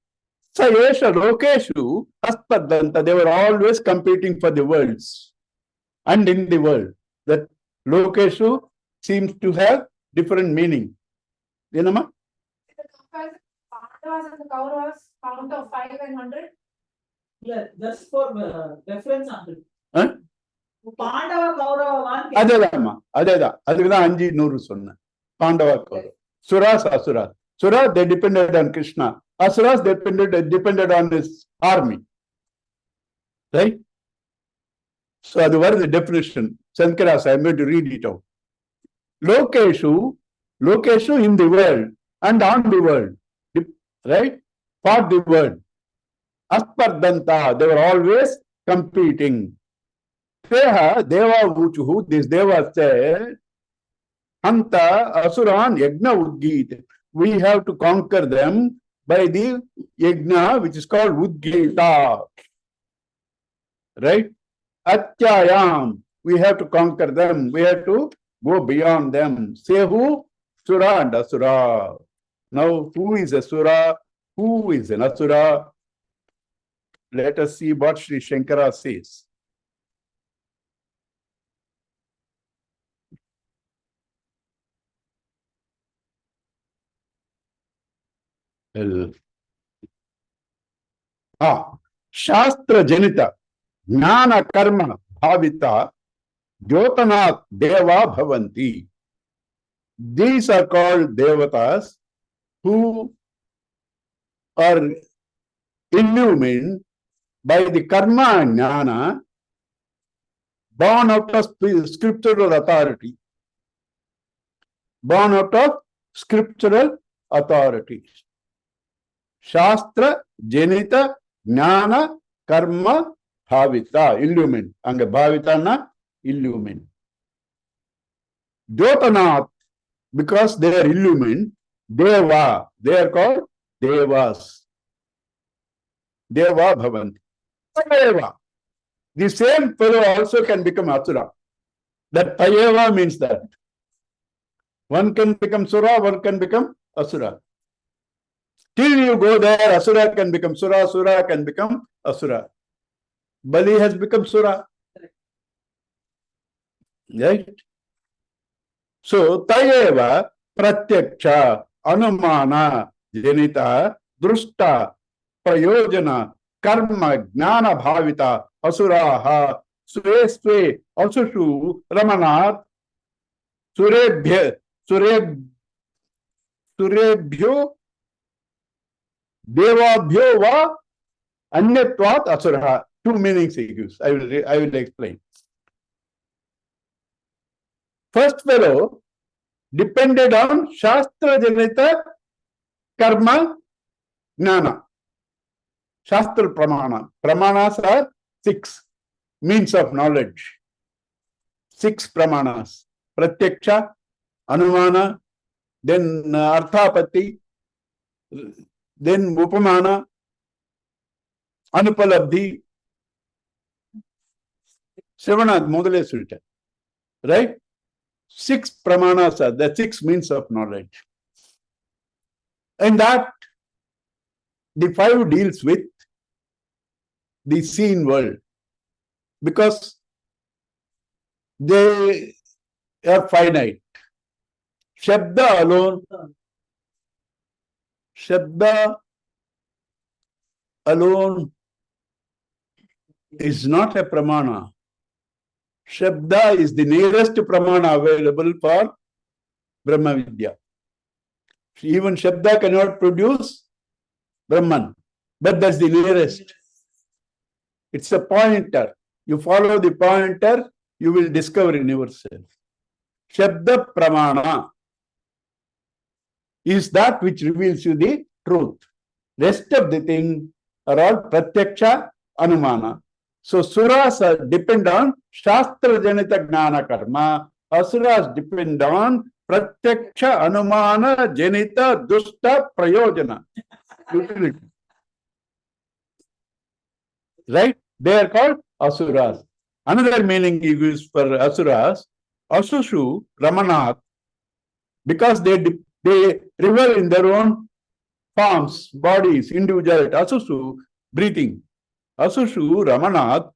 So Yesha Lokeshu Aspadanta, they were always competing for the worlds and in the world. That Lokeshu seems to have different meaning. You know, ma? Pandavas and the Kauravas count of 5 and 100. Yeah, just for reference. Huh? Pandava Kaurava one. அதேதாம்மா அதேதான் அதுக்குதான் 500 சொன்னேன் Pandava Suras Asuras. Suras they depended on Krishna. Asuras depended on his army. Right? So that was the definition. Sankaras, I am going to read it out. Lokeshu in the world and on the world. Right? For the world. Aspardanta, they were always competing. Teha Deva Vuchuhu, this Deva said, Hanta Asuran Yajna Udgita. We have to conquer them by the Yajna, which is called Udgita. Right? Atyayam. We have to conquer them. We have to go beyond them. Say who? Sura and Asura. Now, who is Asura? Who is an Asura? Let us see what Sri Shankara says. Shastra Janita Jnana Karma Bhavita Jyotanat Deva Bhavanti. These are called Devatas who are illumined by the karma and jnana, born out of scriptural authority. Born out of scriptural authority. Shastra Janita Jnana Karma Bhavita. Illumined. Anga Bhavita na illumined. Jyotanat, because they are illumined, Deva, they are called Devas. Deva Bhavanti. Tayeva. The same fellow also can become Asura. That Tayeva means that. One can become Sura, one can become Asura. Till you go there, Asura can become Sura, Sura can become Asura. Bali has become Sura. Right? So, Tayeva, Pratyaksha, Anumana, Janita, Drushta, Prayojana, Karma, Jnana Bhavita, Asuraha, Swe, Asushu, Ramanat, Surebhyo, Devabhyo va, Anyatvat Asuraha. Two meanings he gives. I will explain. First fellow depended on Shastra Janita Karma Jnana. Shastra Pramana. Pramanas are 6 means of knowledge. 6 Pramanas. Pratyaksha, Anumana, then Arthapatti, then Upamana, Anupalabdhi, Sravana, Modale Sultan. Right? 6 Pramanas are the 6 means of knowledge. And that the 5 deals with the seen world because they are finite. Shabda alone is not a pramana. Shabda is the nearest pramana available for Brahma Vidya. Even Shabda cannot produce Brahman, but that's the nearest. It's a pointer. You follow the pointer, you will discover in yourself. Shabda Pramana is that which reveals you the truth. Rest of the thing are all Pratyaksha, Anumana. So suras depend on Shastra Janita Gnana Karma. Asuras depend on Pratyaksha Anumana Janita Dusta Prayojana. Utility. Right? They are called Asuras. Another meaning he used for Asuras, Asushu, Ramanath, because they revel in their own forms, bodies, individuality. Asushu, breathing. Asushu, Ramanath.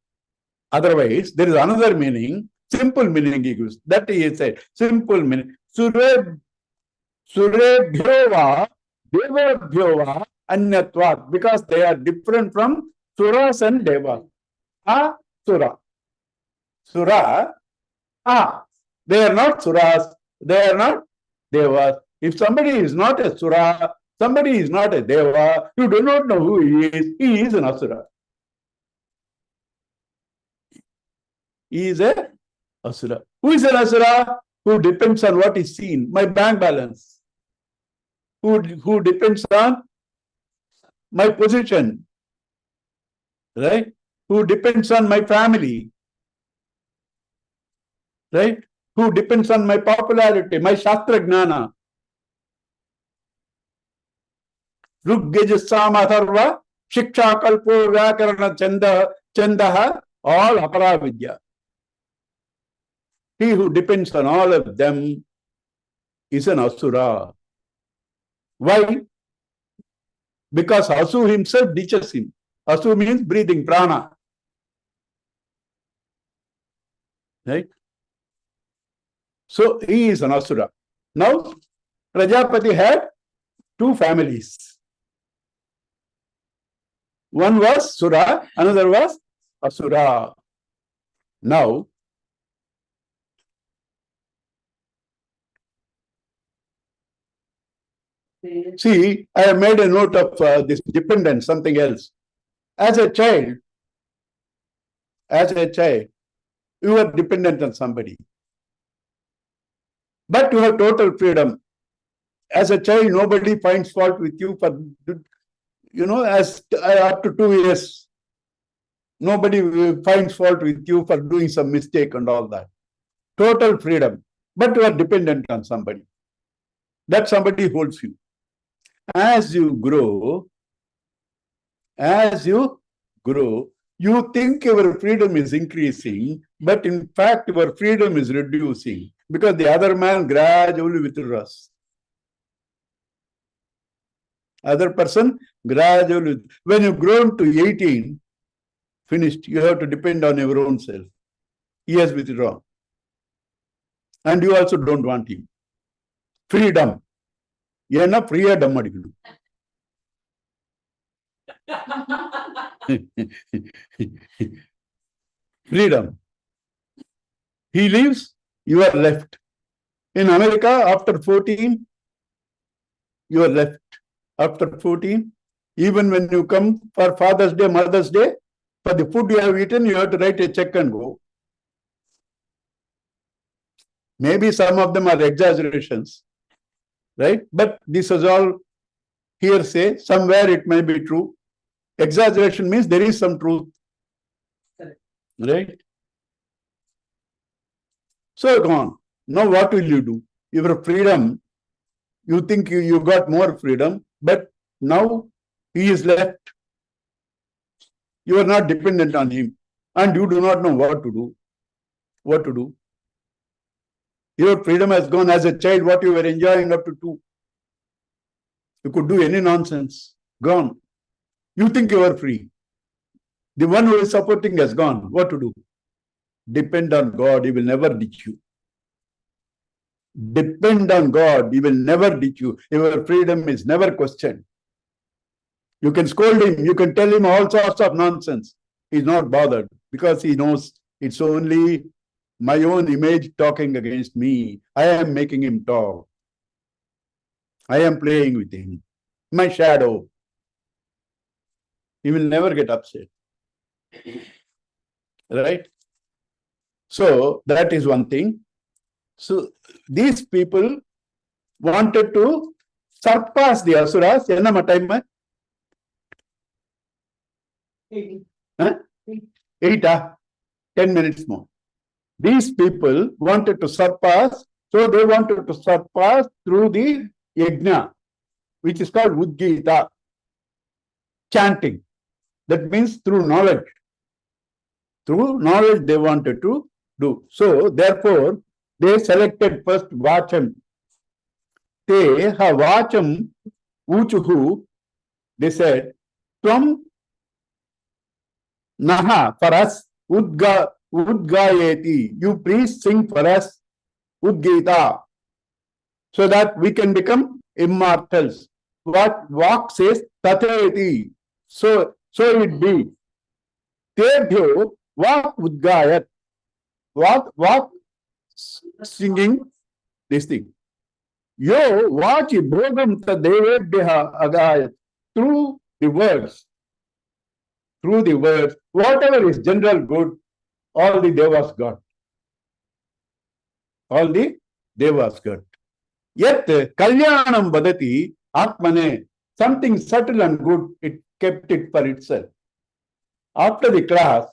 Otherwise, there is another meaning, simple meaning he gives. That he said, simple meaning. Surebhyova, Devabhyova, Anyatvat, because they are different from Suras and Devas. Sura. Sura, they are not Suras, they are not Devas. If somebody is not a Sura, somebody is not a Deva, you do not know who he is an Asura. He is a Asura. Who is an Asura? Who depends on what is seen, my bank balance. Who depends on my position, right? Who depends on my family, right? Who depends on my popularity, my Shastra Gnana. Ruggaj Sama Atharva, Shiksha Kalpo Vyakarana Chandaha, all Aparavidya. He who depends on all of them is an Asura. Why? Because Asu himself teaches him. Asu means breathing, prana. Right? So he is an Asura. Now, Prajapati had two families. One was Sura, another was Asura. Now, see, I have made a note of this dependence, something else. As a child, you are dependent on somebody. But you have total freedom. As a child, nobody finds fault with you for, as up to 2 years, nobody finds fault with you for doing some mistake and all that. Total freedom. But you are dependent on somebody. That somebody holds you. As you grow, you think your freedom is increasing, but in fact, your freedom is reducing because the other man gradually withdraws. Other person gradually, when you grow to 18, finished, you have to depend on your own self. He has withdrawn. And you also don't want him. Freedom. Yena freedom adigadu. Freedom. He leaves, you are left. In America, after 14, you are left. After 14, even when you come for Father's Day, Mother's Day, for the food you have eaten, you have to write a check and go. Maybe some of them are exaggerations, right? But this is all hearsay. Somewhere it may be true. Exaggeration means there is some truth. Right? So gone. Now what will you do? Your freedom, you think you got more freedom, but now he is left. You are not dependent on him. And you do not know what to do. What to do? Your freedom has gone. As a child, what you were enjoying up to 2. You could do any nonsense. Gone. You think you are free. The one who is supporting has gone. What to do? Depend on God. He will never ditch you. Depend on God. He will never ditch you. Your freedom is never questioned. You can scold him. You can tell him all sorts of nonsense. He's not bothered because he knows it's only my own image talking against me. I am making him talk. I am playing with him. My shadow. He will never get upset. Right? So that is one thing. So these people wanted to surpass the Asuras. Enna time? 8, 10 minutes more. These people wanted to surpass, so they wanted to surpass through the yajna, which is called Udgita, chanting. That means through knowledge. Through knowledge they wanted to do. So therefore, they selected first Vacham. Te ha Vacham Uchuhu, they said, Tvam Naha for us, Udgayeti, you please sing for us Udgita, so that we can become immortals. What Vak says, Tatheti, so it be. Tebhyo Vak Udgayat, Vak singing this thing. Yo Vachi Bhogam Tadevebhya Agayat, through the words, whatever is general good, all the devas got. All the devas got. Yet Kalyanam Vadati Atmane, something subtle and good, it kept it for itself. After the class,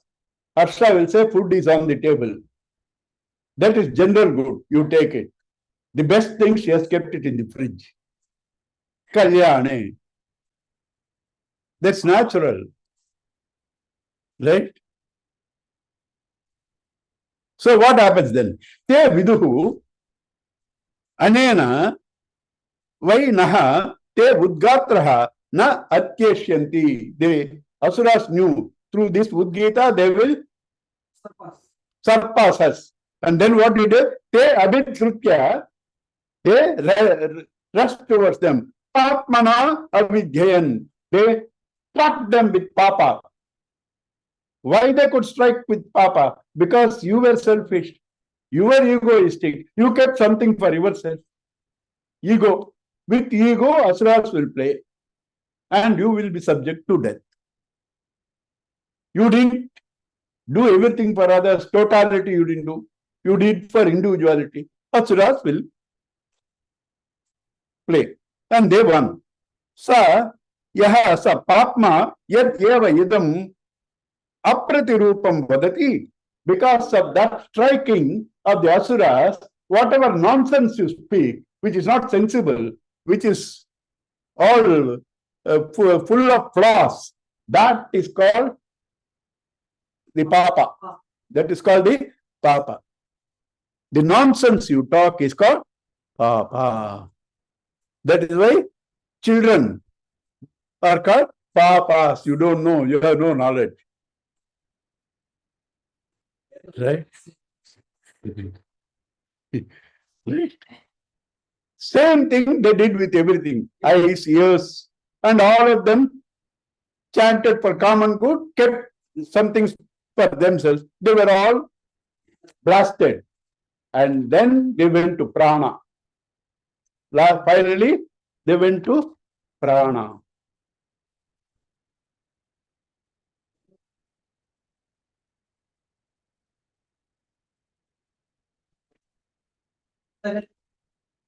Harsha will say food is on the table. That is general good, you take it. The best thing, she has kept it in the fridge. Kalyane. That's natural. Right? So what happens then? Te viduhu anena vainaha te udgatraha na atyeshyanti. The asuras knew through this Udgita they will surpass us. And then what did they? Te abhitrutya, they rush towards them. Papmana avidhyayan. They struck them with papa. Why they could strike with papa? Because you were selfish. You were egoistic. You kept something for yourself. Ego. With ego, asuras will play. And you will be subject to death. You didn't do everything for others. Totality you didn't do. You did for individuality. Asuras will play. And they won. Sa yaha sa papma yad eva yidam apratirupam vadati. Because of that striking of the asuras, whatever nonsense you speak, which is not sensible, which is all full of flaws, that is called the papa. That is called the papa. The nonsense you talk is called papa. That is why children are called papas. You don't know, you have no knowledge. Right? Right? Same thing they did with everything. Eyes, ears, and all of them chanted for common good, kept something for themselves. They were all blasted. And then they went to prana. Finally, they went to prana.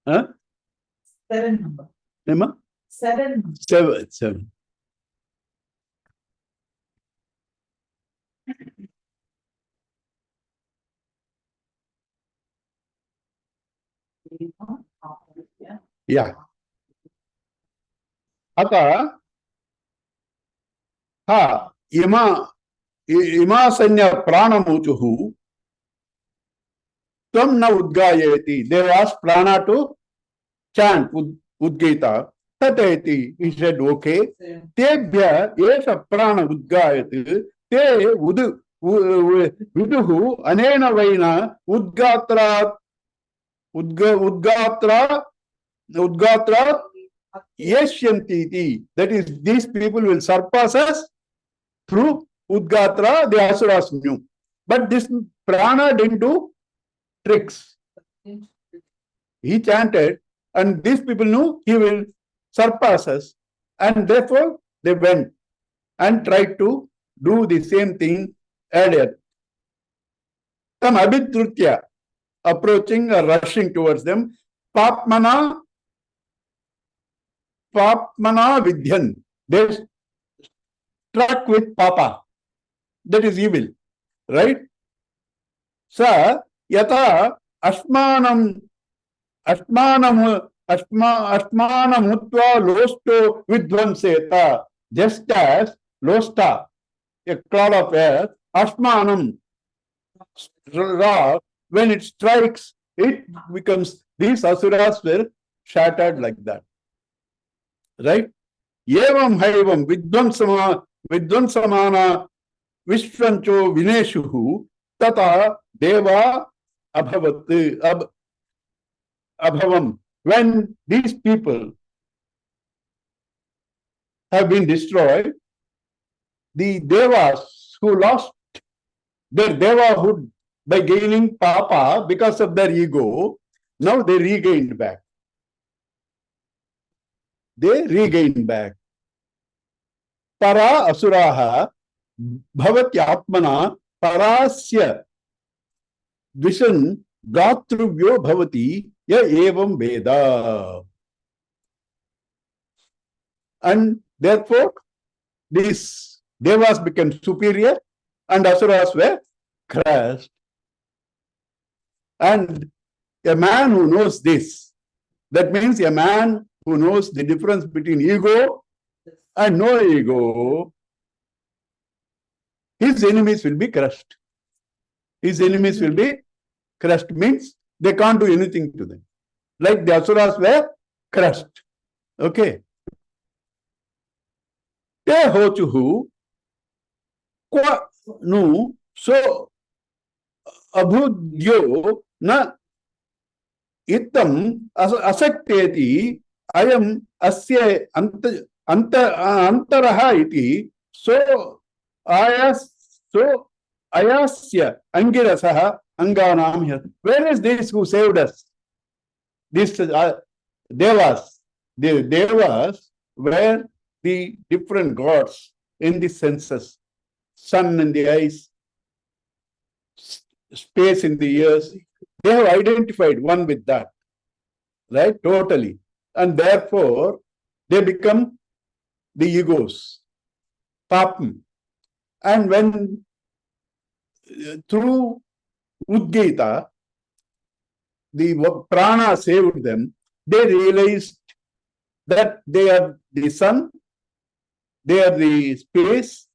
Huh? 7 number. Emma? 7. 7. Yeah. Ata ha imasanya pranamuchuhu tvam na udgayeti. They asked prana to chant Udgita. Tateti. He said, okay. Tebhya esha prana udgayati. Te viduhu anena vaina udgatra yashyantiti. That is, these people will surpass us through Udgatra, the asuras knew. But this prana didn't do tricks. He chanted, and these people knew he will surpass us. And therefore, they went and tried to do the same thing earlier. Tam abhitrutya, approaching or rushing towards them. Papmana vidyan. They struck with papa. That is evil. right? Sa yata ashmanam ashmanamutva losto vidvanseta. Just as losta, a cloud of air, ashmanam, rock, when it strikes, it becomes, these asuras were shattered like that. Right? Evam haivam vidvansamana vishvancho vineshuhu tata deva abhavam. When these people have been destroyed, the devas who lost their devahood by gaining papa because of their ego, now they regained back. They regained back. Para asuraha bhavatyatmana parasya dvishan gatruvyo bhavati ya evam veda. And therefore, these devas became superior and asuras were crushed. And a man who knows this, that means a man who knows the difference between ego and no ego, his enemies will be crushed. His enemies will be crushed means they can't do anything to them. Like the asuras were crushed. Okay. Te hochuhu kwa nu so abhudyo na itam asakteti ayam asya antaraha iti so ayasya angirasaha anganam. Where is this who saved us? These devas. The devas were the different gods in the senses. Sun in the eyes, space in the ears. They have identified one with that. Right? Totally. And therefore, they become the egos. Papam. And when through Udgita, the prana saved them, they realized that they are the sun, they are the space,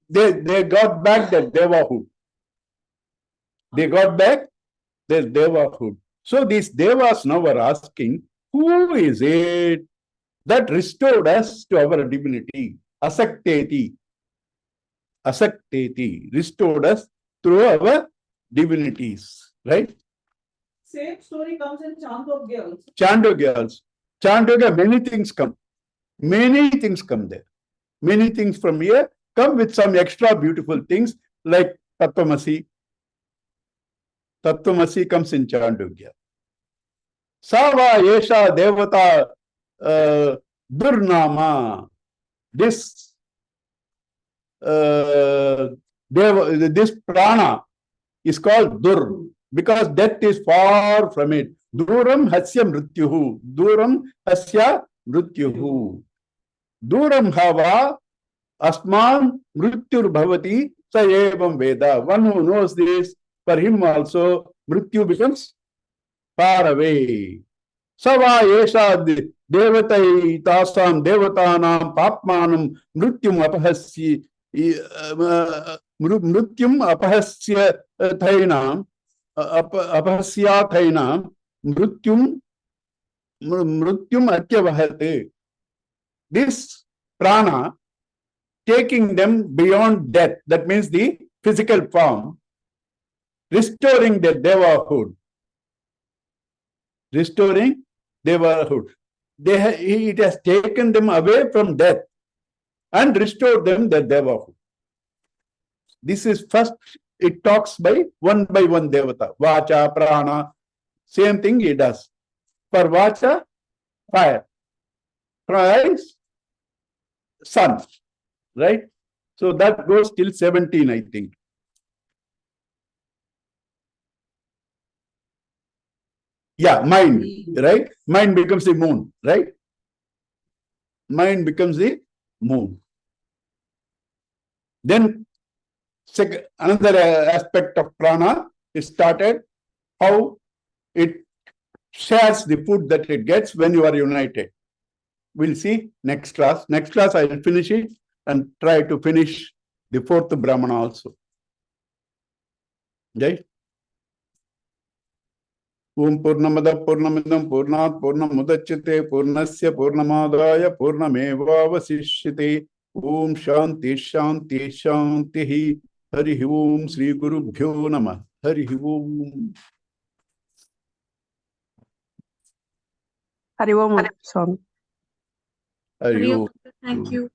they got back their devahood. They got back their devahood. So these devas now are asking, who is it that restored us to our divinity? Asakteti. Asakteti. Restored us through our divinities. Right? Same story comes in Chandogya also. Chandogya also. Chandogya, many things come. Many things come there. Many things from here come with some extra beautiful things like Tattvamasi. Tattvamasi comes in Chandogya. Sava Yesha Devata Durnama. This this prana is called Dur because death is far from it. Duram hasya mrityuhu. Duram hasya mrityuhu. Duram hava asman mrityur bhavati sa evam veda. One who knows this, for him also mrityu becomes far away. Sava yesha devatai tasam devatanam papmanam mrityum apahasya thainam apahasya thainam mrityum atyavahate. This prana taking them beyond death, that means the physical form, restoring their devahood. Restoring devahood. It has taken them away from death and restored them their devahood. This is first, it talks by one devata. Vacha, prana, same thing it does. For vacha, fire. Prana is sun. Right? So that goes till 17, I think. Yeah, mind, right? Mind becomes the moon, right? Mind becomes the moon. Then Another aspect of prana is started, how it shares the food that it gets when you are united. We'll see next class. Next class I will finish it and try to finish the fourth Brahmana also. Jai. Om Purnamada Purnamidam Purnat Purnamudachyate Purnasya Purnamadaya Purnamevavasishyate. Om Shanti Shanti Shanti. Hari Om Sri Guru Bhyo Namah. Hari Om. Hari Om, Swami. Hari Om. Thank you.